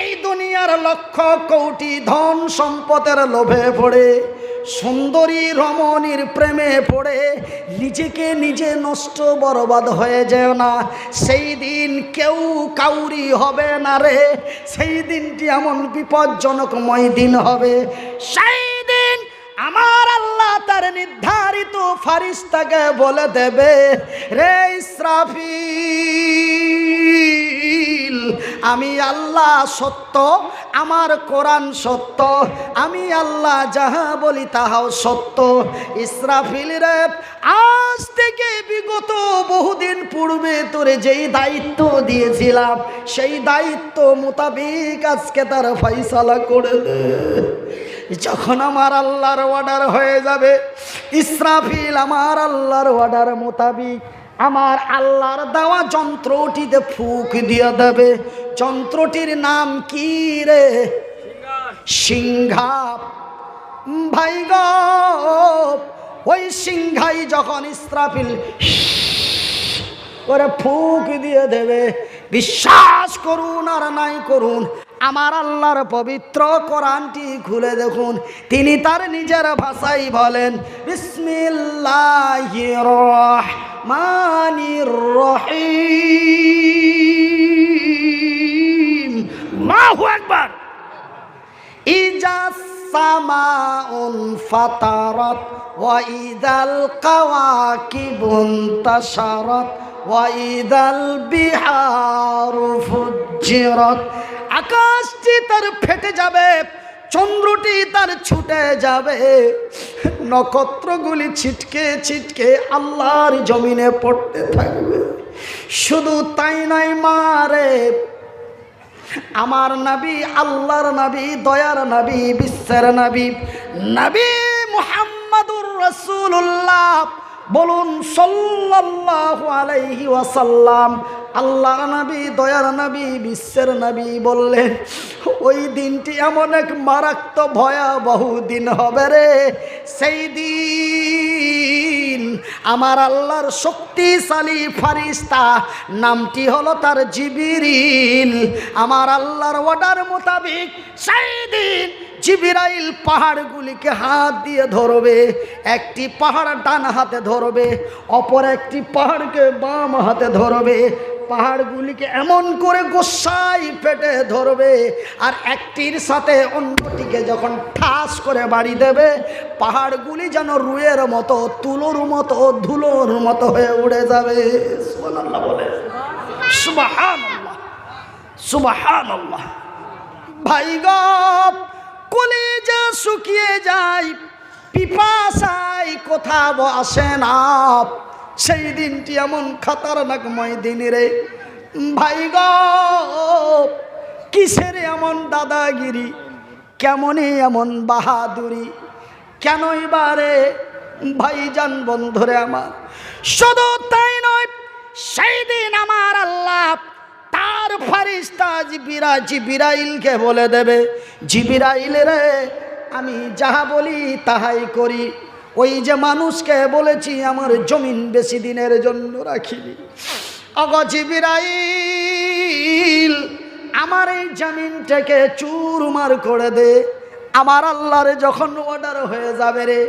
এই দুনিয়ার লক্ষ কোটি ধন সম্পদের লোভে পড়ে, সুন্দরী রমণীর প্রেমে পড়ে নিজেকে নিজে নষ্ট বরবাদ হয়ে যেও না। সেই দিন কেউ কাউরি হবে না রে। সেই দিনটি এমন বিপজ্জনকময় দিন হবে। সেই দিন আমার আল্লাহ তার নির্ধারিত ফারিস্তাকে বলে দেবে, রে ইসরাফিল, আমি আল্লাহ সত্য, আমার কোরআন সত্য, আমি আল্লাহ যাহা বলি তাহাও সত্য। ইসরাফিল রে, আজ থেকে বিগত বহুদিন পূর্বে তোরে যেই দায়িত্ব দিয়েছিলাম সেই দায়িত্ব মোতাবেক আজকে তার ফয়সালা করে দে। যখন আমার আল্লাহর অর্ডার হয়ে যাবে, ইসরাফিল আমার আল্লাহর অর্ডার মোতাবেক আমার আল্লাহর দেওয়া যন্ত্রটিতে ফুঁক দিয়ে দেবে। যন্ত্রটির নাম কি রে? সিংহা। ভাই গো, ওই সিংহাই যখন ইসরাফিল করে ফুঁক দিয়ে দেবে, বিশ্বাস করুন আর নাই করুন, আমার আল্লাহর পবিত্র কোরআনটি খুলে দেখুন, তিনি তার নিজের ভাষায় বলেন, বিসমিল্লাহির রহমানির রহিম। আল্লাহু আকবার। ইজা সামাউন ফাতারাত ওয়া ইদাল কাওয়াকিবুন তাশারাত ওয়া ইদাল বিহারু ফুজ্জিরাত। আকাশটি তার ফেটে যাবে, চন্দ্রটি তার ছুটে যাবে, নক্ষত্রগুলি ছিটকে ছিটকে আল্লাহর জমিনে পড়তে থাকবে। শুধু তাই নয় মারে, আমার নবী, আল্লাহর নবী, দয়ার নবী, বিশ্বের নবী, নবী মুহাম্মাদুর রাসূলুল্লাহ, বলুন সাল্লাল্লাহু আলাইহি ওয়াসাল্লাম, আল্লাহর নবী, দয়ার নবী, বিশ্বের নবী বললেন, ওই দিনটি এমন এক মারাত্মক ভয়াবহ দিন হবে রে। সেই দিন আমার আল্লাহর শক্তিশালী ফারিস্তা, নামটি হলো তার জিবরিল, আমার আল্লাহর অর্ডার মোতাবেক সেই দিন জিবরাইল পাহাড়গুলিকে হাত দিয়ে ধরবে। একটি পাহাড় ডান হাতে ধরবে, অপর একটি পাহাড়কে বাম হাতে ধরবে। পাহাড়গুলিকে এমন করে গোসাই পেটে ধরবে, আর একটির সাথে অন্যটিকে যখন ঠাস করে বাড়ি দেবে, পাহাড়গুলি যেন রুয়ের মতো, তুলোর মতো, ধুলোর মতো হয়ে উড়ে যাবে। সুবহানাল্লাহ বলে, সুবহানাল্লাহ, সুবহানাল্লাহ। ভাই গো, কলিজা শুকিয়ে যায়, পিপাসায় কোথাও আসে না। সেই দিনটি এমন খতরনাকময় দিন রে। ভাই গো, কিসের এমন দাদাগিরি, কেমনই এমন বাহাদুরি, কেনই বারে ভাইজান বন্ধুরে আমার। শুধু তাই নয়, সেই দিন আমার আল্লাহ তার ফারিস্তা জিবরাইলকে বলে দেবে, জিবরাইল রে, আমি যাহা বলি তাহাই করি। ওই যে মানুষকে বলেছি আমার জমিন বেশি দিনের জন্য রাখিনি, ওগো জিবরাইল, আমার এই জমিনটাকে চুরমার করে দে। আমার আল্লাহর যখন অর্ডার হয়ে যাবে রে,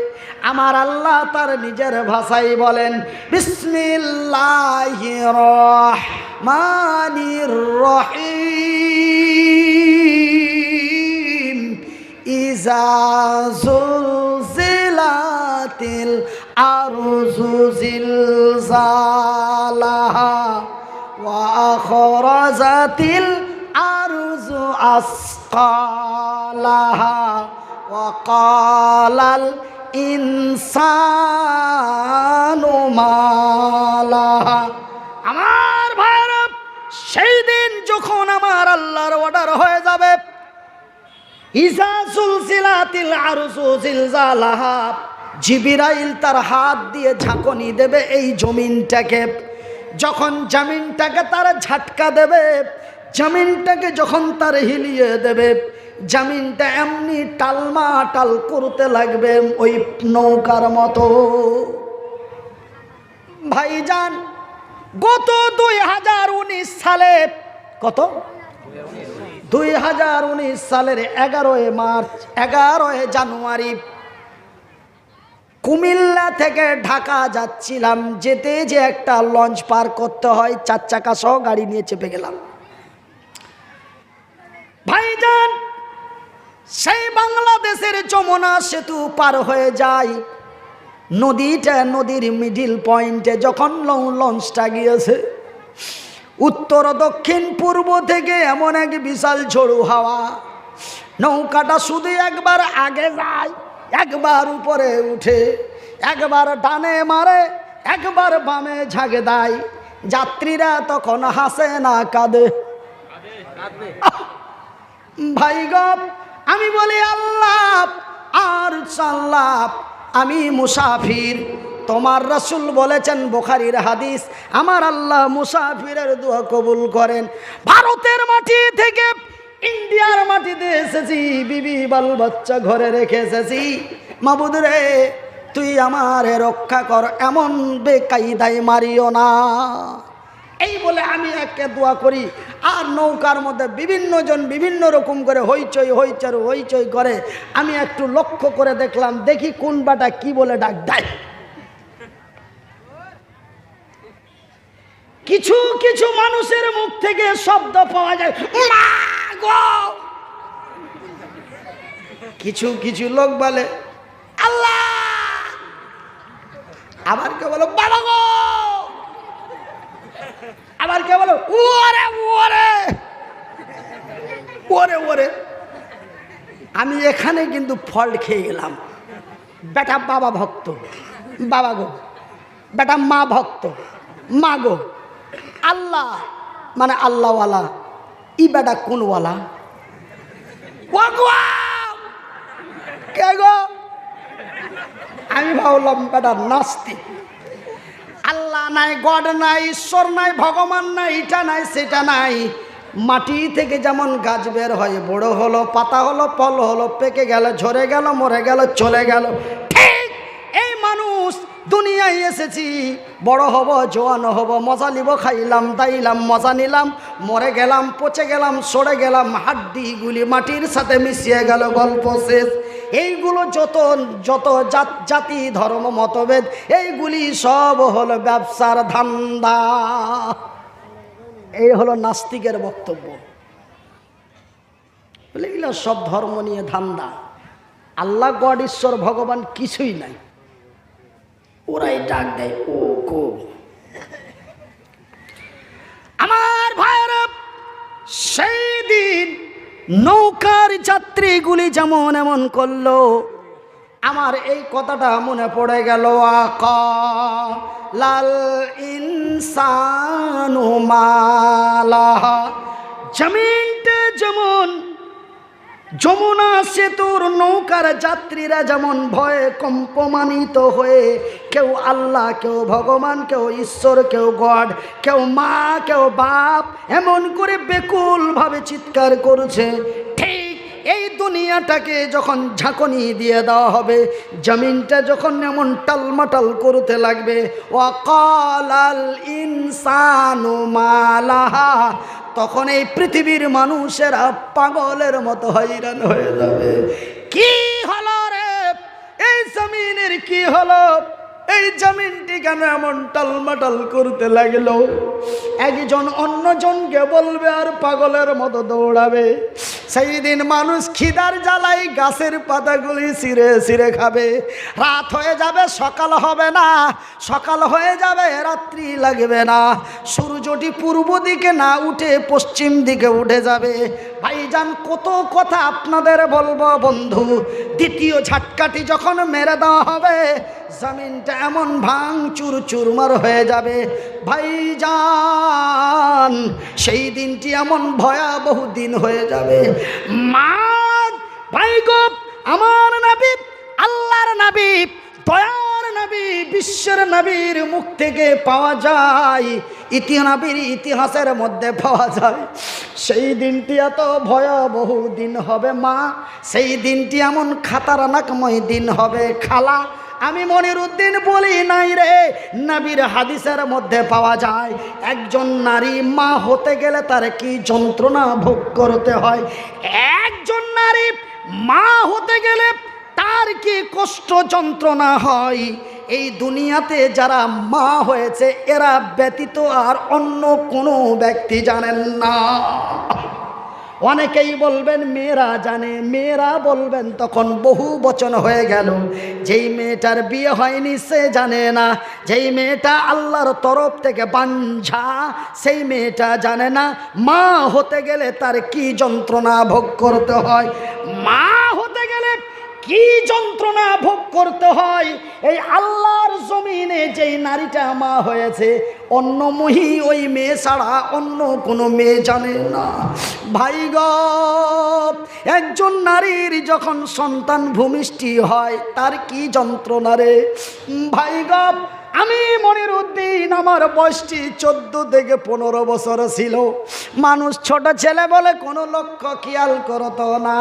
আমার আল্লাহ তার নিজের ভাষায় বলেন, বিসমিল্লাহির রহমানির রহিম। ইজা যুলজিলাতিল আরযু জিলজালাহা ওয়া আখরাজাতিল আরযু আসকালাহা ওয়া ক্বালাল ইনসানু মালাহা। আমার ভাইরা, সেই দিন যখন আমার আল্লাহর অর্ডার হয়ে যাবে, ইজা সুলসিলাতিল আরশু জিলজালাহা, জিবরাইল তার হাত দিয়ে ঝাঁকুনি দেবে এই জমিনটাকে। যখন জমিনটাকে তার ঝাটকা দেবে, জমিনটাকে যখন তার হিলিয়ে দেবে, জমিনটা এমনি টালমাটাল করতে লাগবে ওই নৌকার মতো। ভাইজান, গত 2019 সালে, কত 2019 সালের 11 জানুয়ারি কুমিল্লা থেকে ঢাকা যাচ্ছিলাম। যেতে যে একটা লঞ্চ পার করতে হয়, 4 চাকা সহ গাড়ি নিয়ে চেপে গেলাম। ভাইজান, সেই বাংলাদেশের যমুনা সেতু পার হয়ে যায়। নদীর মিডিল পয়েন্টে যখন লঞ্চটা গিয়েছে, উত্তর দক্ষিণ পূর্ব থেকে এমন এক বিশাল ঝোড়ো হাওয়া, নৌকাটা শুধু একবার আগে যায়, একবার উপরে উঠে, একবার ডানে মারে, একবার বামে ঝাঁকে দেয়। যাত্রীরা তখন হাসে না কাঁদে? ভাই গো, আমি বলি আল্লাহ আর সাল্লাহ, আমি মুসাফির। তোমার রাসূল বলেছেন, বুখারীর হাদিস, আমার আল্লাহ মুসাফিরের দোয়া কবুল করেন। ভারতের মাটি থেকে ইন্ডিয়ার মাটিতে এসেছি, বিবি বাল বাচ্চা ঘরে রেখে এসেছি। মাবুদ রে, তুই আমারে রক্ষা কর, এমন বেকায়দায় মারিও না। এই বলে আমি একে দোয়া করি। আর নৌকার মধ্যে বিভিন্ন জন বিভিন্ন রকম করে হইচই করে। আমি একটু লক্ষ্য করে দেখলাম, দেখি কোন বাটা কি বলে ডাক দেয়। কিছু কিছু মানুষের মুখ থেকে শব্দ পাওয়া যায়, মা গো। কিছু কিছু লোক বলে আল্লাহ, আবার কে বলো বাবা গো, আবার কে বলো ওরে ওরে ওরে ওরে। আমি এখানে কিন্তু ফল্ট খেয়ে গেলাম। বেটা বাবা ভক্ত, বাবা গো। বেটা মা ভক্ত, মা গো। আল্লাহ মানে আল্লাহওয়ালা, ই বেটা কোনওয়ালা? কে গো? আমি ভাবলাম বেটা নাস্তিক। আল্লাহ নাই, গড নাই, ঈশ্বর নাই, ভগবান নাই, এটা নাই সেটা নাই। মাটি থেকে যেমন গাছ বের হয়, বড় হলো, পাতা হলো, ফল হলো, পেকে গেল, ঝরে গেল, মরে গেল, চলে গেল, ঠিক এই মানুষ দুনিয়ায় এসেছি। বড় হব, জোয়ান হব, মজা নিব, খাইলাম দাইলাম, মজা নিলাম, মরে গেলাম, পচে গেলাম, সরে গেলাম, হাড্ডিগুলি মাটির সাথে মিশিয়ে গেল, গল্প শেষ। এইগুলো যত জাতি ধর্ম মতভেদ, এইগুলি সব হলো ব্যবসার ধান্দা। এই হলো নাস্তিকের বক্তব্য। বলে এগুলো সব ধর্ম নিয়ে ধান্দা, আল্লাহ গড ঈশ্বর ভগবান কিছুই নাই। ওরাই ডাক দেয় ও গো। আমার ভাইরা, সেই দিন নৌকার যাত্রীগুলি যেমন এমন করলো, আমার এই কথাটা মনে পড়ে গেল। আকা লাল ইনসানু মালাহা। জমিনটা যেমন যমুনা সেতুর নৌকার যাত্রীরা যেমন ভয়ে কম্পমানিত হয়ে, কেউ আল্লাহ, কেউ ভগবান, কেউ ঈশ্বর, কেউ গড, কেউ মা, কেউ বাপ, এমন করে বেকুলভাবে চিৎকার করছে, ঠিক এই দুনিয়াটাকে যখন ঝাঁকুনি দিয়ে দেওয়া হবে, জমিনটা যখন এমন টালমাটাল করতে লাগবে, ওয়াকালাল ইনসানু মালাহা, তখন এই পৃথিবীর মানুষেরা পাগলের মতো হয়রান হয়ে যাবে। কি হলো রে, এই জমিনের কি হলো? এই জমিনটি কেন এমন টালমাটাল করতে লাগলো? একজন অন্যজনকে বলবে আর পাগলের মতো দৌড়াবে। সেই দিন মানুষ খিদার জ্বালাই গাছের পাতাগুলি ছিঁড়ে ছিঁড়ে খাবে। রাত হয়ে যাবে, সকাল হবে না, সকাল হয়ে যাবে, রাত্রি লাগবে না। সূর্যটি পূর্ব দিকে না উঠে পশ্চিম দিকে উঠে যাবে। ভাইজান, কত কথা আপনাদের বলবো বন্ধু। দ্বিতীয় ঝাটকাটি যখন মেরে দেওয়া হবে, জমিনটা এমন ভাঙচুর চুরমার হয়ে যাবে। ভাইজান, সেই দিনটি এমন ভয়াবহ দিন হয়ে যাবে। মা ভাই গো, আমার নবী, আল্লাহর নবী, দয়ার নবী, বিশ্বের নবীর মুখ থেকে পাওয়া যায়, নবীর ইতিহাসের মধ্যে পাওয়া যায়। সেই দিনটি এত ভয়াবহ দিন হবে মা, সেই দিনটি এমন খাতারনাকময় দিন হবে। খালা আমি মনিরুদ্দিন বলি নাই রে, নবীর হাদিসের মধ্যে পাওয়া যায় একজন নারী মা হতে গেলে তার কি যন্ত্রণা ভোগ করতে হয়, একজন নারী মা হতে গেলে তার কি কষ্ট যন্ত্রণা হয়, এই দুনিয়াতে যারা মা হয়েছে এরা ব্যতীত আর অন্য কোনো ব্যক্তি জানেন না। অনেকেই বলবেন মেয়েরা জানে, মেয়েরা বলবেন তখন বহু বচন হয়ে গেল। যেই মেয়েটার বিয়ে হয়নি সে জানে না, যেই মেয়েটা আল্লাহর তরফ থেকে বাঞ্ঝা সেই মেয়েটা জানে না মা হতে গেলে তার কি যন্ত্রণা ভোগ করতে হয়, মা হতে গেলে কি যন্ত্রণা ভোগ করতে হয়। এই আল্লাহর জমিনে যেই নারীটা মা হয়েছে অন্য মহি ওই মেয়ে ছাড়া অন্য কোনো মেয়ে জানে না। ভাই গো, একজন নারীর যখন সন্তান ভূমিষ্ঠি হয় তার কি যন্ত্রণা রে ভাই গো। আমি মনিরুদ্দিন, আমার বয়সটি 14 থেকে 15 বছর ছিল। মানুষ ছোট ছেলে বলে কোনো লক্ষ্য খেয়াল করতো না।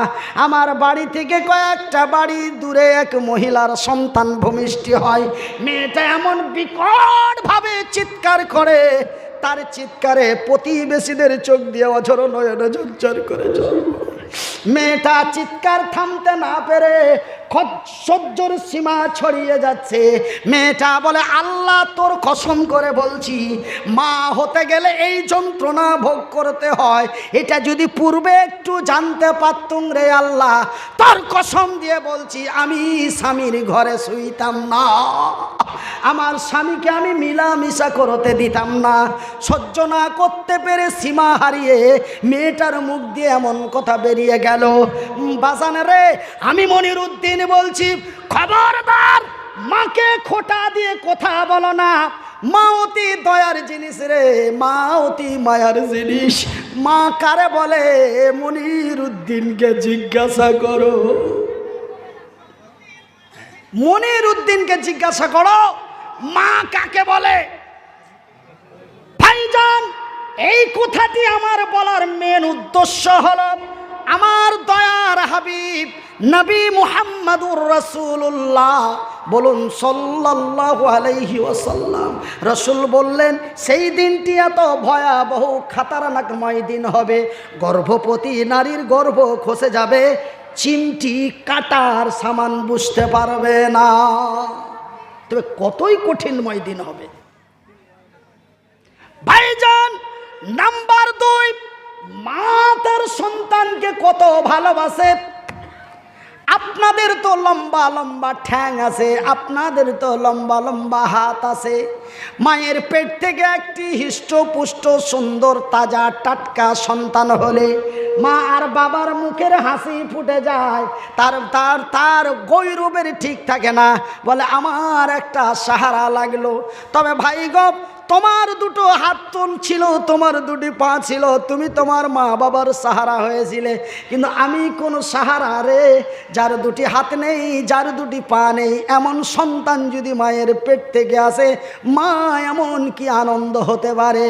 আমার বাড়ি থেকে কয়েকটা বাড়ি দূরে এক মহিলার সন্তান ভূমিষ্ঠি হয়। মেয়েটা এমন বিকটভাবে চিৎকার করে, তার চিৎকারে প্রতিবেশীদের চোখ দিয়ে অঝর নয়নে ঝরঝর করে জল। মেয়েটা চিৎকার থামতে না পেরে সহ্যর সীমা ছড়িয়ে যাচ্ছে। মেয়েটা বলে আল্লাহ তোর কসম করে বলছি, মা হতে গেলে এই যন্ত্রণা ভোগ করতে হয়, এটা যদি পূর্বে একটু জানতে পারতুম রে আল্লাহ, তোর কসম দিয়ে বলছি আমি স্বামীর ঘরে শুইতাম না, আমার স্বামীকে আমি মিলামিশা করতে দিতাম না। সহ্য না করতে পেরে সীমা হারিয়ে মেয়েটার মুখ দিয়ে এমন কথা বেরিয়ে গেল। বাজান রে, আমি মনিরুদ্দিন বলছি, খবরদার মাকে খোটা দিয়ে কথা বলো না। মা অতি দয়ার জিনিস রে, মা অতি মায়ার জিনিস। মা কারে বলে মনিরুদ্দিনকে জিজ্ঞাসা করো, মনিরুদ্দিনকে জিজ্ঞাসা করো মা কাকে বলে। ভাইজান, এই কথাটি আমার বলার মেন উদ্দেশ্য হলো আমার দয়ার হাবিব নবী মুহাম্মদুর রাসূলুল্লাহ বলুন সাল্লাল্লাহু আলাইহি ওয়াসাল্লাম, রাসূল বললেন সেই দিনটি এত ভয়াবহ খাতারনাকময় দিন হবে, গর্ভবতী নারীর গর্ভ খসে যাবে, চিমটি কাটার সামান বুঝতে পারবে না। তবে কতই কঠিনময় দিন হবে ভাইজান। নাম্বার 2, মা তার সন্তানকে কত ভালোবাসে। আপনাদের তো লম্বা লম্বা ঠ্যাং আছে, আপনাদের তো লম্বা লম্বা হাত আছে। মায়ের পেট থেকে একটি হৃষ্টপুষ্ট সুন্দর তাজা টাটকা সন্তান হলে মা আর বাবার মুখের হাসি ফুটে যায়, তার তার তার গৌরবের ঠিক থাকে না, বলে আমার একটা সাহারা লাগলো। তবে ভাই গো, তোমার দুটো হাত ছিল, তোমার দুটি পা ছিল, তুমি তোমার মা বাবার সাহারা হয়েছিলে, কিন্তু আমি কোন সাহারা রে। যার দুটি হাত নেই, যার দুটি পা নেই, এমন সন্তান যদি মায়ের পেট থেকে আসে, মা এমন কি আনন্দ হতে পারে।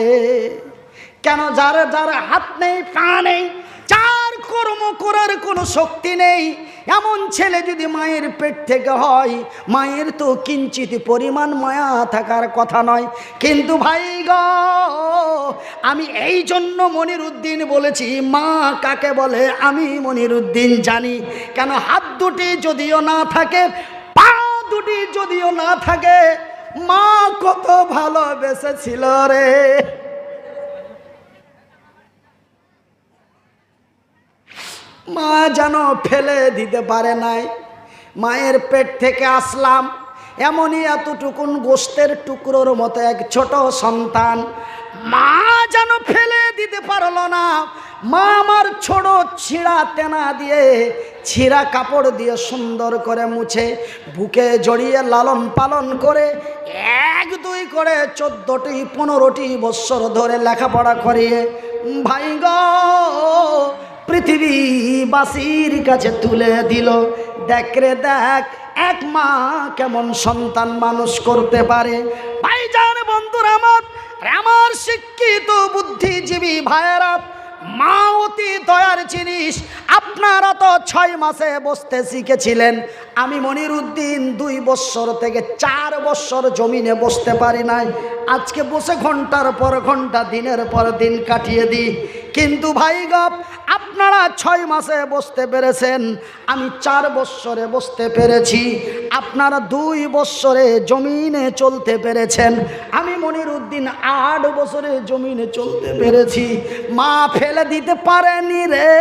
কেন যার যার হাত নেই, পা নেই, যার কর্ম করার কোনো শক্তি নেই, এমন ছেলে যদি মায়ের পেট থেকে হয়, মায়ের তো কিঞ্চিত পরিমাণ মায়া থাকার কথা নয়। কিন্তু ভাই গো, আমি এই জন্য মনিরুদ্দিন বলেছি মা কাকে বলে আমি মনিরুদ্দিন জানি। কেন হাত দুটি যদিও না থাকে, পা দুটি যদিও না থাকে, মা কত ভালোবেসেছিল রে। মা যেন ফেলে দিতে পারে নাই। মায়ের পেট থেকে আসলাম, এমনই এতটুকুন গোস্তের টুকরোর মতো এক ছোট সন্তান, মা যেন ফেলে দিতে পারলো না। মা আমার ছোট ছিঁড়া তেনা দিয়ে, ছিঁড়া কাপড় দিয়ে সুন্দর করে মুছে বুকে জড়িয়ে লালন পালন করে 1-2 করে 14টি 15টি বৎসর ধরে লেখাপড়া করিয়ে ভাই গো পৃথিবীবাসীর কাছে তুলে দিল। দেখ রে দেখ, এক মা কেমন সন্তান মানুষ করতে পারে। ভাইজান বন্ধুরা আমার শিক্ষিত বুদ্ধিজীবী ভাইয়েরা, মা অতি দয়ার জিনিস। আপনারা তো 6 মাসে বসতে শিখেছিলেন, আমি মনিরুদ্দিন 2 বছর থেকে 4 বছর জমিনে বসতে পারি নাই। আজকে বসে ঘন্টার পর ঘন্টা, দিনের পর দিন কাটিয়ে দিই। কিন্তু ভাই গপ, আপনারা 6 মাসে বসতে পেরেছেন, আমি 4 বছরে বসতে পেরেছি। আপনারা 2 বছরে জমিনে চলতে পেরেছেন, আমি মনিরুদ্দিন 8 বছরে জমিনে চলতে পেরেছি। মা ফেলে দিতে পারেনি রে,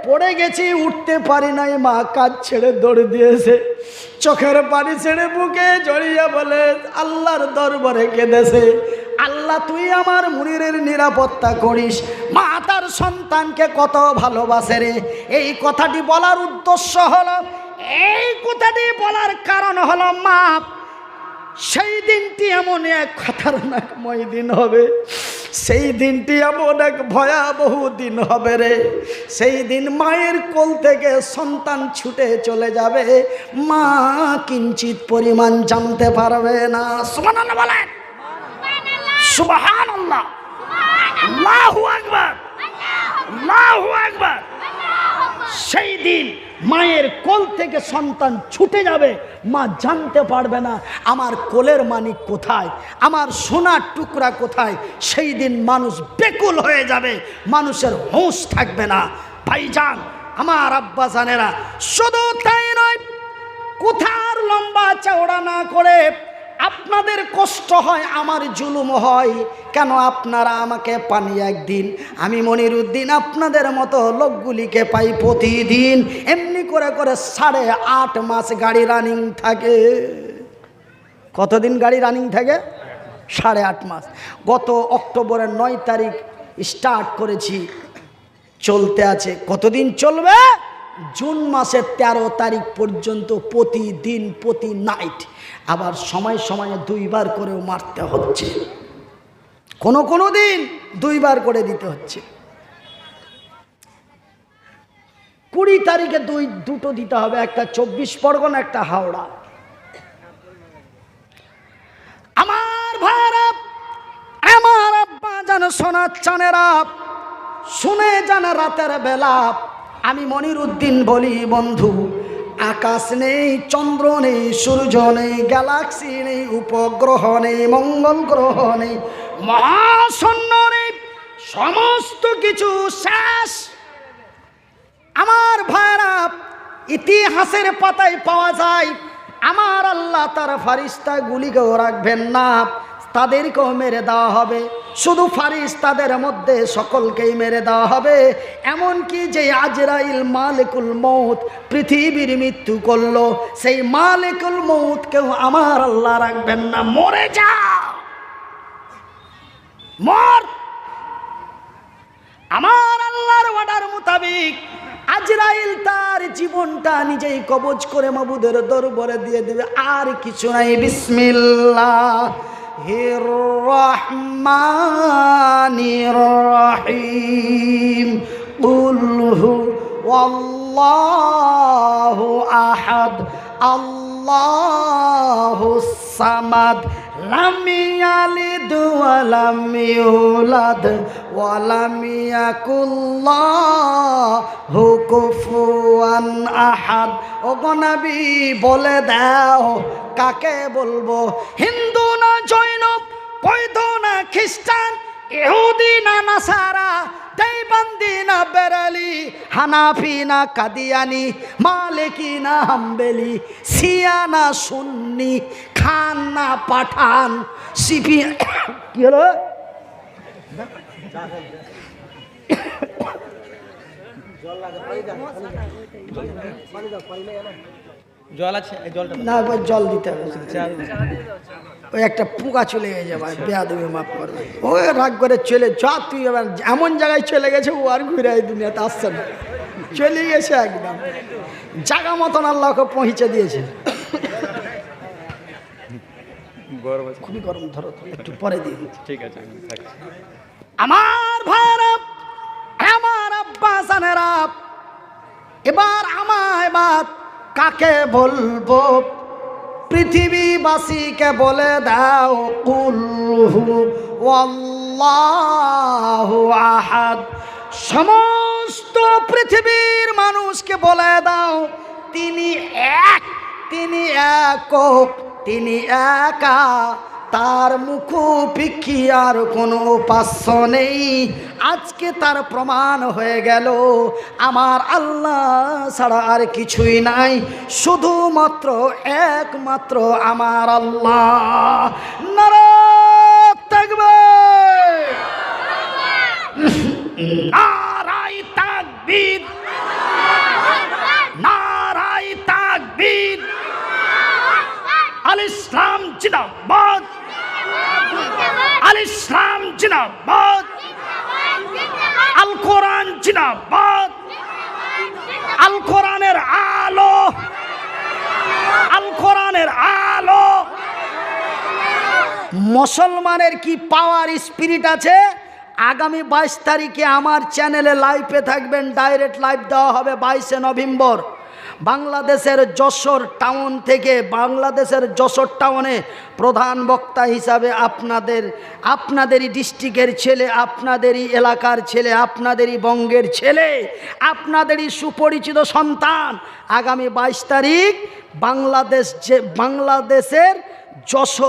পড়ে গেছি, উঠতে পারি নাই, মা কাজ ছেড়ে দৌড় দিয়েছে, চোখের পানি ছেড়ে বুকে জড়িয়ে বলে আল্লাহর দরবারে কেঁদেছে, আল্লাহ তুই আমার মুনিরের নিরাপত্তা করিস। মা তার সন্তানকে কত ভালোবাসে রে। এই কথাটি বলার উদ্দেশ্য হলো, এই কথাটি বলার কারণ হলো, মা সেই দিনটি এমন এক খতরনাকময় দিন হবে, সেই দিনটি এমন এক ভয়াবহ দিন হবে রে। সেই দিন মায়ের কোল থেকে সন্তান ছুটে চলে যাবে, মা কিঞ্চিত পরিমাণ জানতে পারবে না। সুবহানাল্লাহ বলেন, সুবহানাল্লাহ, আল্লাহু আকবার, আল্লাহু আকবার। সেই দিন মায়ের কোল থেকে সন্তান ছুটে যাবে, মা জানতে পারবে না আমার কোলের মানিক কোথায়, আমার সোনার টুকরা কোথায়। সেই দিন মানুষ বেকুল হয়ে যাবে, মানুষের হুঁশ থাকবে না। ভাইজান, আমার আব্বা জানেরা, শুধু তাই নয়, কোথার লম্বা চওড়া না করে আপনাদের কষ্ট হয়, আমার জুলুম হয় কেন? আপনারা আমাকে পানি একদিন, আমি মনিরুদ্দিন আপনাদের মতো লোকগুলিকে পাই প্রতিদিন। এমনি করে করে 8.5 মাস গাড়ি রানিং থাকে। কতদিন গাড়ি রানিং থাকে? 8.5 মাস। গত অক্টোবরের 9 তারিখ স্টার্ট করেছি, চলতে আছে। কতদিন চলবে? জুন মাসের 13 তারিখ পর্যন্ত প্রতিদিন, প্রতি নাইট। আবার সময় সময়ে 2 বার করেও মারতে হচ্ছে, কোনো দিন 2 বার করে দিতে হচ্ছে। 20 তারিখে দুটো দিতে হবে, একটা 24 পরগনা, একটা হাওড়া। আমার ভাইরা, আমার আব্বা যেন সোনার চানেরা, শুনে জানা রাতের বেলা আমি মনিরুদ্দিন বলি, বন্ধু, আকাশ নেই, চন্দ্র নেই, সূর্য নেই, গ্যালাক্সি নেই, উপগ্রহ নেই, মঙ্গল গ্রহ নেই, মহাশূন্য নেই, সমস্ত কিছু শেষ। আমার ভাইরা, ইতিহাসের পাতায় পাওয়া যায়, আমার আল্লাহ তার ফারিস্তাগুলিকেও রাখবেন না, তাদেরকেও মেরে দেওয়া হবে। শুধু ফারিস্তাদের মধ্যে সকলকেই মেরে দেওয়া হবে। এমনকি যে আজরাইল মালিকুল মৌত পৃথিবীর মৃত্যু করলো, সেই মালিকুল মৌতকেও আমার আল্লাহ রাখবেন না। মরে যা, মর। আমার আল্লাহর অর্ডার মোতাবেক আজরাইল তার জীবনটা নিজেই কবজ করে মাবুদের দরবারে দিয়ে দেবে, আর কিছু নাই। বিসমিল্লাহির রহমানির রহিম। কুল হুয়াল্লাহু আহাদ, আল্লাহুস সামাদ, লাম ইয়ালিদ ওয়া লাম ইউলাদ ওয়া লাম ইয়াকুল লাহু কুফুয়ান আহাদ। ওগো নবী, বলে দাও কাকে বলবো? হিন্দু না জৈন, বৌদ্ধ না খ্রিস্টান, ইহুদি না নাসারা, দেওবন্দি না বেরেলি, হানাফি না কাদিয়ানি, মালিকি না হাম্বেলি, শিয়া না সুন্নি, খান না পাঠান, সিপি। কি হলো? জল আছে? না, জল দিতে হবে না। ওই একটা পোকা চলে গেছে ভাই, বেয়াদবি মাফ করবে। ও রাগ করে চলে যা, তুই এবার এমন জায়গায় চলে গেছে, ও আর ঘুরে এই দুনিয়াতে আসছে না, চলে গেছে একদম জায়গা মতন আল্লাহকে পৌঁছে দিয়েছে। খুবই গরম, ধরো একটু পরে দিয়ে। ঠিক আছে, আমার ভাইরা, আমার আব্বা জানেরা, এবার কাকে বলবো? পৃথিবীবাসীকে বলে দাও, কুল হুয়াল্লাহু আহাদ। সমস্ত পৃথিবীর মানুষকে বলে দাও তিনি এক, তিনি একক, তিনি একা, তার মুখোপেক্ষী আর কোনো উপাস্য নেই। আজকে তার প্রমাণ হয়ে গেল আমার আল্লাহ ছাড়া আর কিছুই নাই, শুধুমাত্র একমাত্র আমার আল্লাহ। নারায়ে তাকবীর, নারায়ে তাকবীর, নারায়ে তাকবীর। আল ইসলাম জিন্দাবাদ, আল ইসলাম জিন্দাবাদ, আল কোরআন জিন্দাবাদ, আল কোরআনের আলো, আল কোরআনের আলো। মুসলমানের কি পাওয়ার স্পিরিট আছে। আগামী 22 তারিখে আমার চ্যানেলে লাইভে থাকবেন, ডাইরেক্ট লাইভ দেওয়া হবে 22শে নভেম্বর। বাংলাদেশের যশোর টাউন থেকে, বাংলাদেশের যশোর টাউনে প্রধান বক্তা হিসাবে আপনাদেরই ডিস্ট্রিক্টের ছেলে, আপনাদেরই এলাকার ছেলে, আপনাদেরই বঙ্গের ছেলে, আপনাদেরই সুপরিচিত সন্তান আগামী 22 তারিখ বাংলাদেশের যশোর